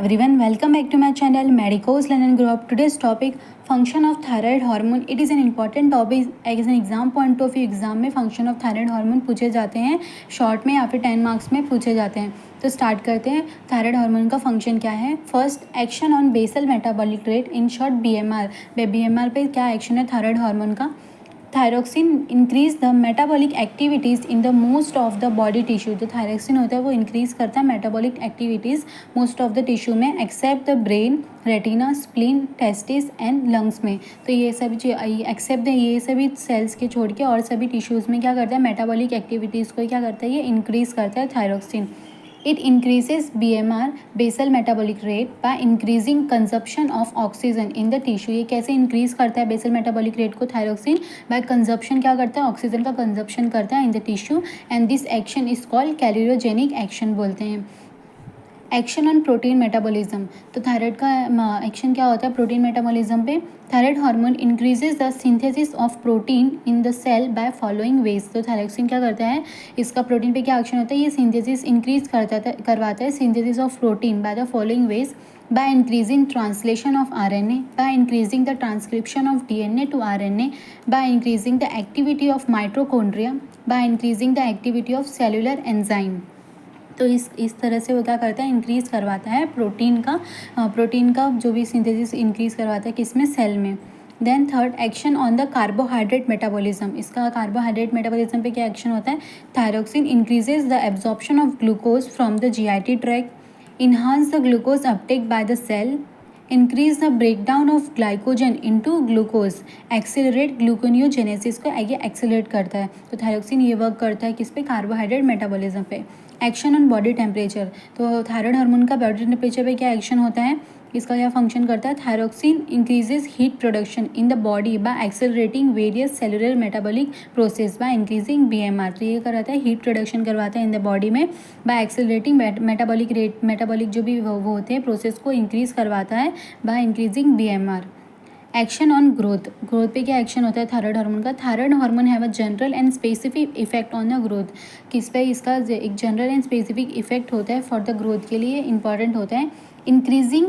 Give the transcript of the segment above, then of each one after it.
everyone, welcome back to my channel Medicos Learn and Grow Up. Today's topic function of thyroid hormone. It is an important topic as an exam point of view. Exam में function of thyroid hormone पूछे जाते हैं, short में या फिर 10 marks में पूछे जाते हैं. तो स्टार्ट करते हैं. थायराइड हार्मोन का फंक्शन क्या है. First, action on basal metabolic rate, in short BMR. BMR पे क्या एक्शन है थायराइड हार्मोन का. Thyroxine increase the metabolic activities in the most of the body tissue. जो थायरोक्सिन होता है वो इंक्रीज करता है metabolic activities most of the tissue में, except the brain, retina, spleen, testis and lungs में. तो ये सभी एक्सेप्ट ये सभी सेल्स के छोड़ के और सभी टिश्यूज़ में क्या करता है, मेटाबॉलिक एक्टिविटीज़ को क्या करता है, ये इंक्रीज करता है thyroxine. It increases BMR basal metabolic rate by increasing consumption of oxygen in the tissue. ये कैसे इंक्रीज करता है बेसल मेटाबॉलिक रेट को थायरोक्सिन, बाय कंजप्शन क्या करता है, ऑक्सीजन का कंजप्शन करता है in the tissue. And this action is called calorigenic action बोलते हैं. Action on protein metabolism. तो थायराइड का एक्शन क्या होता है प्रोटीन मेटाबॉलिज्म पे. Thyroid hormone increases the synthesis of protein in the cell by following ways. तो thyroxine क्या करता है, इसका प्रोटीन पे क्या एक्शन होता है, ये सिंथेसिस इंक्रीज करवाता है synthesis of protein by the following veg. by increasing translation of RNA, by increasing the transcription of DNA to RNA, by increasing the activity of mitochondria, by increasing the activity of cellular enzyme. तो इस तरह से वो क्या करता है, increase करवाता है प्रोटीन का जो भी सिंथेसिस इंक्रीज़ करवाता है किसमें, सेल में. Then third, action on the carbohydrate metabolism. इसका कार्बोहाइड्रेट मेटाबॉलिज्म पे क्या एक्शन होता है. Thyroxine increases the absorption of glucose from the GIT tract, enhance the glucose uptake by the cell, increase the breakdown of glycogen into glucose, accelerate gluconeogenesis को ये accelerate करता है. तो थायरोक्सिन ये वर्क करता है किस पे, कार्बोहाइड्रेट मेटाबॉलिज्म पे. Action on body temperature. तो थायराइड हार्मोन का बॉडी टेम्परेचर पे क्या एक्शन होता है, इसका क्या फंक्शन करता है. Thyroxine increases heat production in the body by accelerating various cellular metabolic process by increasing BMR. तो ये कराता है हीट प्रोडक्शन करवाता है इन द बॉडी में by accelerating metabolic rate, metabolic जो भी वो होते हैं प्रोसेस को इंक्रीज करवाता है bye increasing BMR. Action on growth. Growth पे क्या एक्शन होता है थायराइड हार्मोन का. Thyroid hormone have a general and specific effect on the growth. किस पे इसका एक जनरल एंड स्पेसिफिक इफेक्ट होता है फॉर द ग्रोथ के लिए इंपॉर्टेंट होता है. Increasing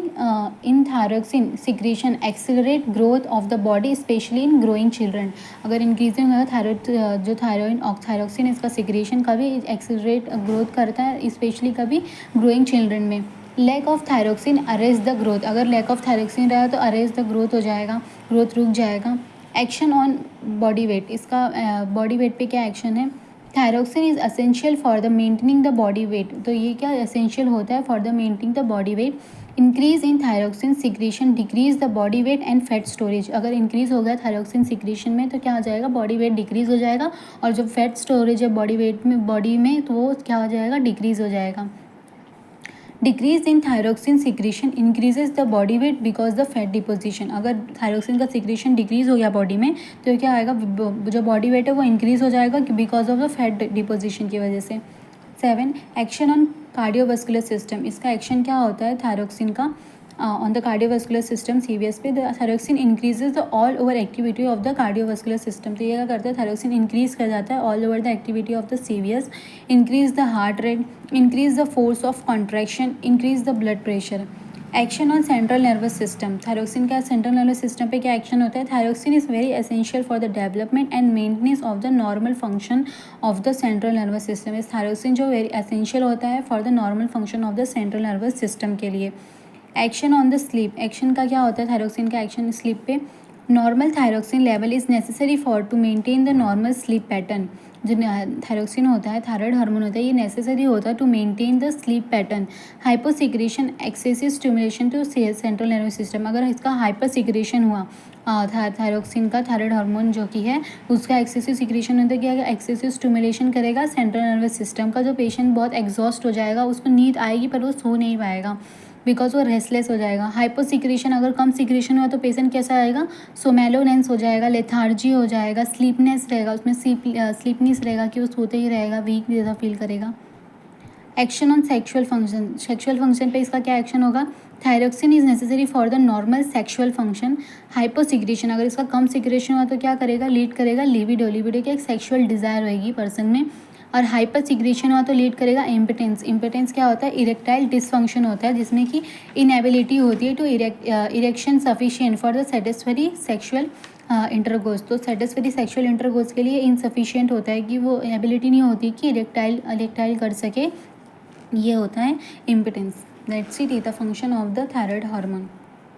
in thyroxine secretion accelerate growth of the body specially in growing children. अगर इंक्रीजिंग होगा थायराइड जो थायरोक्सिन इसका सिक्रीशन का भी एक्सेलरेट ग्रोथ करता है स्पेशली कभी ग्रोइंग चिल्ड्रन में. Lack of thyroxine arrest the growth. अगर लैक ऑफ थायरोक्सिन रहा तो अरेस्ट द ग्रोथ हो जाएगा, ग्रोथ रुक जाएगा. Action on body weight. इसका बॉडी वेट पे क्या एक्शन है. Thyroxine is essential for the maintaining the body weight. तो ये क्या असेंशियल होता है for the maintaining the body weight. Increase in thyroxine secretion decrease the body weight and fat storage. अगर इंक्रीज हो गया थायरोक्सिन सिक्रीशन में तो क्या हो जाएगा, बॉडी वेट डिक्रीज हो जाएगा, और जो फैट स्टोरेज है बॉडी में तो वो क्या हो जाएगा, डिक्रीज हो जाएगा. Decrease in thyroxine secretion increases the body weight because the fat deposition. अगर थायरोक्सिन का सिक्रीशन डिक्रीज हो गया बॉडी में तो क्या आएगा, जो बॉडी वेट है वो इंक्रीज हो जाएगा because of the fat deposition की वजह से. 7, एक्शन ऑन कार्डियोवास्कुलर सिस्टम. इसका एक्शन क्या होता है थायरोक्सिन का on the cardiovascular system CVS पे. The thyroxine increases the all over activity of the cardiovascular system. तो ये क्या करता है, थायरोक्सिन इंक्रीज कर जाता है all over the activity of the CVS. Increase the heart rate, increase the force of contraction, increase the blood pressure. Action on central nervous system. Thyroxine का central nervous system पे क्या action होता है. Thyroxine is very essential for the development and maintenance of the normal function of the central nervous system. इस thyroxine जो very essential होता है for the normal function of the central nervous system के लिए. Action on the sleep. Action का क्या होता है थायरोक्सिन का एक्शन स्लीप पे. Normal thyroxine level is necessary for to maintain the normal sleep pattern. जो थायरोक्सिन होता है, थायराइड हार्मोन होता है, ये नेसेसरी होता है to maintain the sleep pattern. Hyposecretion excessive stimulation to central nervous system. अगर इसका हाइपर सिक्रेशन हुआ थायरोक्सिन का, थायराइड हार्मोन जो कि है उसका एक्सेसिव सिक्रेशन होता है, क्या एक्सेसिव स्टिमुलेशन करेगा सेंट्रल नर्वस सिस्टम का. जो पेशेंट बहुत एग्जॉस्ट हो जाएगा, उसको नींद आएगी पर वो सो नहीं पाएगा बिकॉज वो रेस्टलेस हो जाएगा. हाइपोसिक्रेशन अगर कम सिक्रेशन हुआ तो पेशेंट कैसा आएगा, सोमेलोनेंस हो जाएगा, लेथार्जी हो जाएगा, स्लीपनेस रहेगा, उसमें स्लीपनेस रहेगा कि वो सोते ही रहेगा, वीक जैसा फील करेगा. Action on sexual function. Sexual function पे इसका क्या एक्शन होगा. Thyroxine is necessary for the normal sexual function. Hyposecretion, अगर इसका कम सिक्रेशन हुआ तो क्या करेगा, लीड करेगा लिबिडो. लिबिडो की एक सेक्शुअल डिज़ायर होगी पर्सन में. और हाइपर सिक्रेशन हुआ तो लीड करेगा इम्पोटेंस। इम्पोटेंस क्या होता है? इरेक्टाइल डिसफंक्शन होता है, जिसमें कि इनएबिलिटी होती है to erection sufficient for the satisfactory sexual intercourse. तो सेटिस्फैक्टरी सेक्शुअल इंटरकोर्स के लिए इनसफिशिएंट होता है कि वो एबिलिटी नहीं होती कि इरेक्टाइल कर सके, ये होता है impotence. That's it, the function of the thyroid hormone.